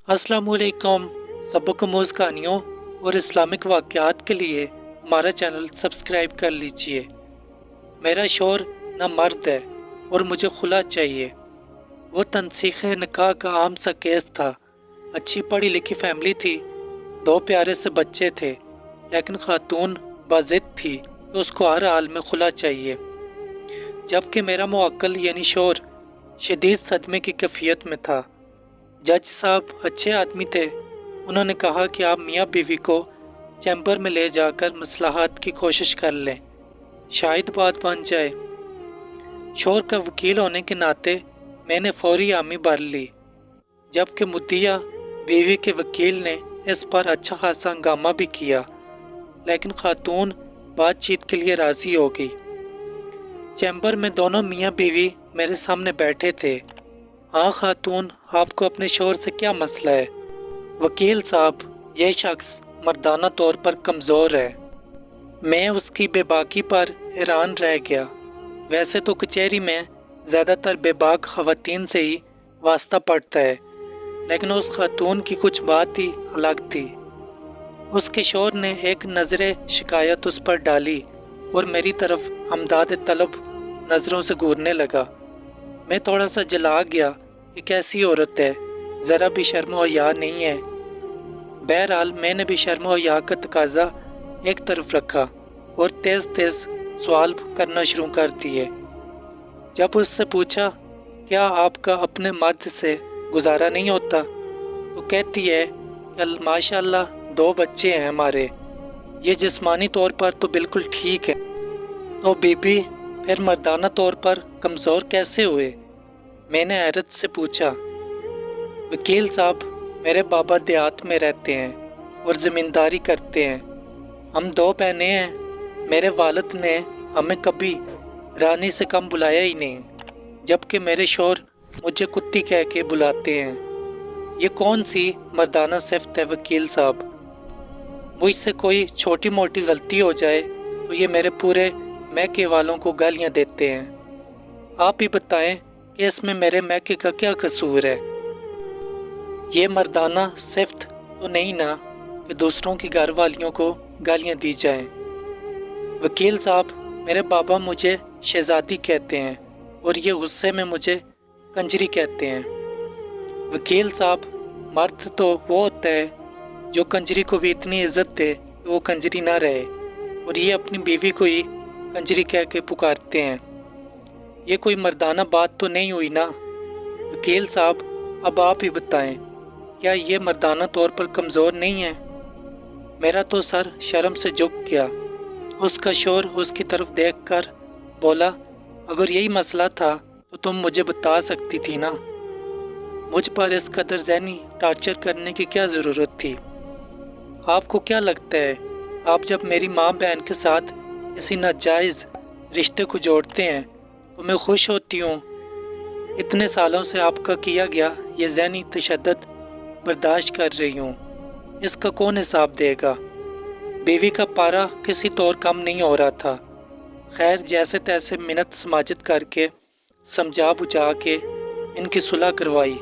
अस्सलामुअलैकुम। सबक अमूज़ कहानियों और इस्लामिक वाक़यात के लिए हमारा चैनल सब्सक्राइब कर लीजिए। मेरा शौहर नामर्द है और मुझे खुला चाहिए। वो तनसीख निकाह का आम सा केस था। अच्छी पढ़ी लिखी फैमिली थी, 2 प्यारे से बच्चे थे, लेकिन खातून बाज़िद थी कि उसको हर हाल में खुला चाहिए। जबकि मेरा मुअक्किल यानी शौहर शदीद सदमे की कैफियत में था। जज साहब अच्छे आदमी थे। उन्होंने कहा कि आप मियाँ बीवी को चैम्बर में ले जाकर मसलाहत की कोशिश कर लें, शायद बात बन जाए। शौहर का वकील होने के नाते मैंने फौरी हामी भर ली, जबकि मुद्दिया बीवी के वकील ने इस पर अच्छा खासा हंगामा भी किया, लेकिन खातून बातचीत के लिए राज़ी हो गई। चैम्बर में दोनों मियाँ बीवी मेरे सामने बैठे थे। हाँ खातून, आपको अपने शौहर से क्या मसला है? वकील साहब, यह शख्स मर्दाना तौर पर कमज़ोर है। मैं उसकी बेबाकी पर हैरान रह गया। वैसे तो कचहरी में ज़्यादातर बेबाक ख़वातीन से ही वास्ता पड़ता है, लेकिन उस खातून की कुछ बात ही अलग थी। उसके शौहर ने एक नज़र शिकायत उस पर डाली और मेरी तरफ हमदाद तलब नज़रों से घूरने लगा। मैं थोड़ा सा जला गया कि कैसी औरत है, ज़रा भी शर्म और हया नहीं है। बहरहाल मैंने भी शर्म और हया का तकाजा एक तरफ रखा और तेज़ तेज़ सवाल करना शुरू कर दिए। जब उससे पूछा क्या आपका अपने मर्द से गुजारा नहीं होता, तो कहती है कि माशाल्लाह 2 बच्चे हैं हमारे, ये जिस्मानी तौर पर तो बिल्कुल ठीक है, तो बीबी फिर मर्दाना तौर पर कमज़ोर कैसे हुए? मैंने हैरत से पूछा। वकील साहब, मेरे बाबा देहात में रहते हैं और ज़मींदारी करते हैं। हम 2 बहनें हैं। मेरे वालिद ने हमें कभी रानी से कम बुलाया ही नहीं, जबकि मेरे शौहर मुझे कुत्ती कह के बुलाते हैं। ये कौन सी मर्दाना सिफ़त है वकील साहब? मुझसे कोई छोटी मोटी गलती हो जाए तो ये मेरे पूरे मैके वालों को गालियाँ देते हैं। आप ही बताएं कि इसमें मेरे मैके का क्या कसूर है? ये मर्दाना सिफ़त तो नहीं ना कि दूसरों की घर वालियों को गालियाँ दी जाएं। वकील साहब, मेरे बाबा मुझे शहज़ादी कहते हैं और ये गुस्से में मुझे कंजरी कहते हैं। वकील साहब, मर्द तो वो होता है जो कंजरी को भी इतनी इज्जत दे कि वो कंजरी ना रहे, और ये अपनी बीवी को ही कंजरी कह के पुकारते हैं। ये कोई मर्दाना बात तो नहीं हुई ना? वकील साहब, अब आप ही बताएं, क्या ये मर्दाना तौर पर कमज़ोर नहीं है? मेरा तो सर शर्म से झुक गया। उसका शौहर उसकी तरफ देखकर बोला, अगर यही मसला था तो तुम मुझे बता सकती थी ना। मुझ पर इस कदर ज़हनी टॉर्चर करने की क्या ज़रूरत थी? आपको क्या लगता है, आप जब मेरी माँ बहन के साथ किसी नाजायज़ रिश्ते को जोड़ते हैं तो मैं खुश होती हूँ? इतने सालों से आपका किया गया ये ज़हनी तशद्दुद बर्दाश्त कर रही हूँ, इसका कौन हिसाब देगा? बीवी का पारा किसी तौर कम नहीं हो रहा था। खैर, जैसे तैसे मिन्नत समाजत करके समझा बुझा के इनकी सुलह करवाई।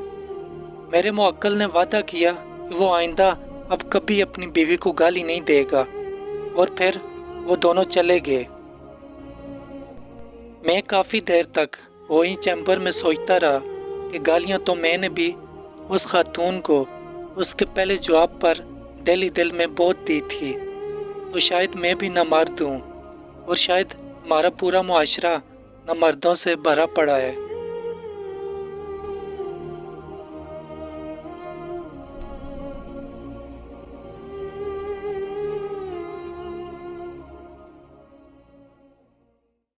मेरे मुअक्किल ने वादा किया कि वो आइंदा अब कभी अपनी बीवी को गाली नहीं देगा, और फिर वो दोनों चले गए। मैं काफ़ी देर तक वही चैम्बर में सोचता रहा कि गालियाँ तो मैंने भी उस खातून को उसके पहले जवाब पर दिल ही दिल में बहुत दी थी, तो शायद मैं भी नामर्द हूँ, और शायद हमारा पूरा मुआशरा नामर्दों से भरा पड़ा है।